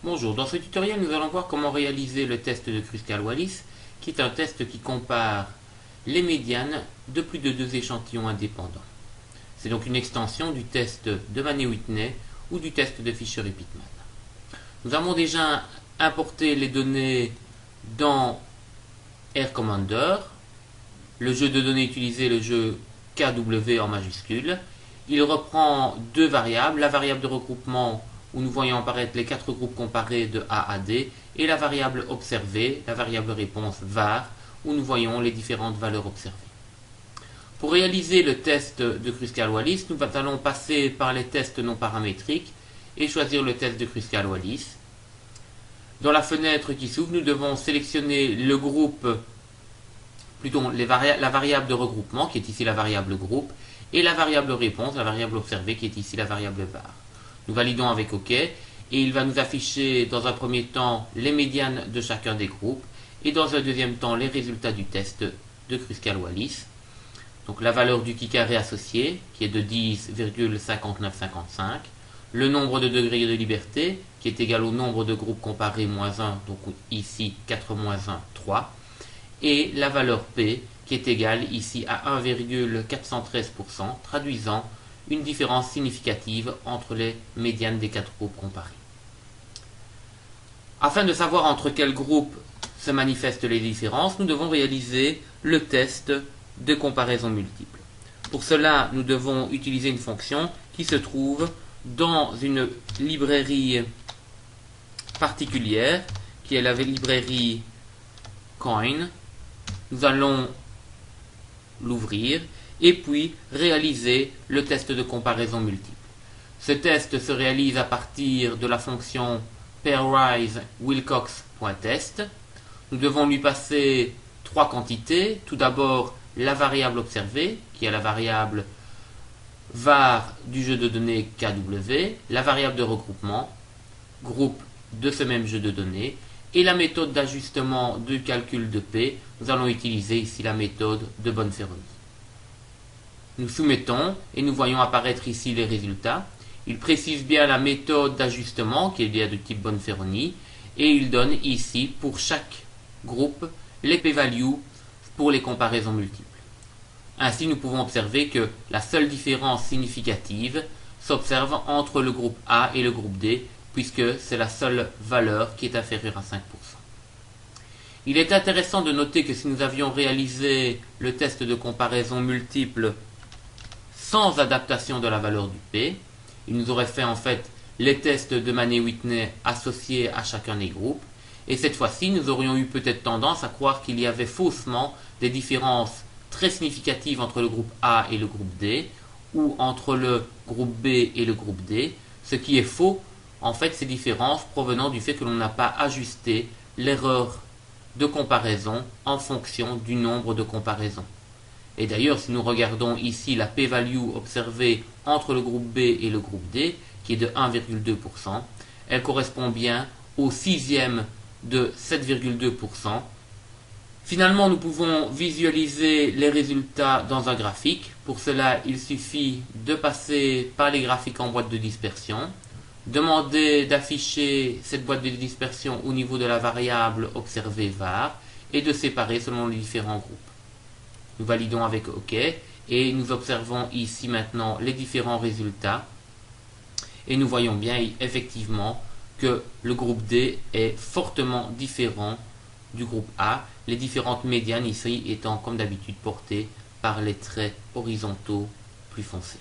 Bonjour, dans ce tutoriel nous allons voir comment réaliser le test de Kruskal-Wallis, qui est un test qui compare les médianes de plus de deux échantillons indépendants. C'est donc une extension du test de Mann-Whitney ou du test de Fisher et Pitman. Nous avons déjà importé les données dans R Commander. Le jeu de données utilisé est le jeu KW en majuscule. Il reprend deux variables, la variable de regroupement où nous voyons apparaître les quatre groupes comparés de A à D, et la variable observée, la variable réponse var, où nous voyons les différentes valeurs observées. Pour réaliser le test de Kruskal-Wallis, nous allons passer par les tests non paramétriques et choisir le test de Kruskal-Wallis. Dans la fenêtre qui s'ouvre, nous devons sélectionner le groupe, plutôt la variable de regroupement, qui est ici la variable groupe, et la variable réponse, la variable observée, qui est ici la variable var. Nous validons avec OK, et il va nous afficher dans un premier temps les médianes de chacun des groupes, et dans un deuxième temps les résultats du test de Kruskal-Wallis. Donc la valeur du chi-carré associé, qui est de 10,5955, le nombre de degrés de liberté, qui est égal au nombre de groupes comparés moins 1, donc ici 4 moins 1, 3, et la valeur P, qui est égale ici à 1,413%, traduisant une différence significative entre les médianes des quatre groupes comparés. Afin de savoir entre quels groupes se manifestent les différences, nous devons réaliser le test de comparaison multiple. Pour cela, nous devons utiliser une fonction qui se trouve dans une librairie particulière, qui est la librairie Coin. Nous allons l'ouvrir et puis réaliser le test de comparaison multiple. Ce test se réalise à partir de la fonction pairwise-wilcox.test. Nous devons lui passer trois quantités. Tout d'abord, la variable observée, qui est la variable var du jeu de données KW, la variable de regroupement, groupe de ce même jeu de données, et la méthode d'ajustement du calcul de P. Nous allons utiliser ici la méthode de Bonferroni. Nous soumettons et nous voyons apparaître ici les résultats. Il précise bien la méthode d'ajustement qui est bien de type Bonferroni, et il donne ici pour chaque groupe les p-values pour les comparaisons multiples. Ainsi, nous pouvons observer que la seule différence significative s'observe entre le groupe A et le groupe D, puisque c'est la seule valeur qui est inférieure à 5%. Il est intéressant de noter que si nous avions réalisé le test de comparaison multiple sans adaptation de la valeur du P, il nous aurait fait en fait les tests de Mann-Whitney associés à chacun des groupes, et cette fois-ci nous aurions eu peut-être tendance à croire qu'il y avait faussement des différences très significatives entre le groupe A et le groupe D, ou entre le groupe B et le groupe D, ce qui est faux. En fait, ces différences provenant du fait que l'on n'a pas ajusté l'erreur de comparaison en fonction du nombre de comparaisons. Et d'ailleurs, si nous regardons ici la p-value observée entre le groupe B et le groupe D, qui est de 1,2%, elle correspond bien au sixième de 7,2%. Finalement, nous pouvons visualiser les résultats dans un graphique. Pour cela, il suffit de passer par les graphiques en boîte de dispersion, demander d'afficher cette boîte de dispersion au niveau de la variable observée var et de séparer selon les différents groupes. Nous validons avec OK et nous observons ici maintenant les différents résultats et nous voyons bien effectivement que le groupe D est fortement différent du groupe A, les différentes médianes ici étant comme d'habitude portées par les traits horizontaux plus foncés.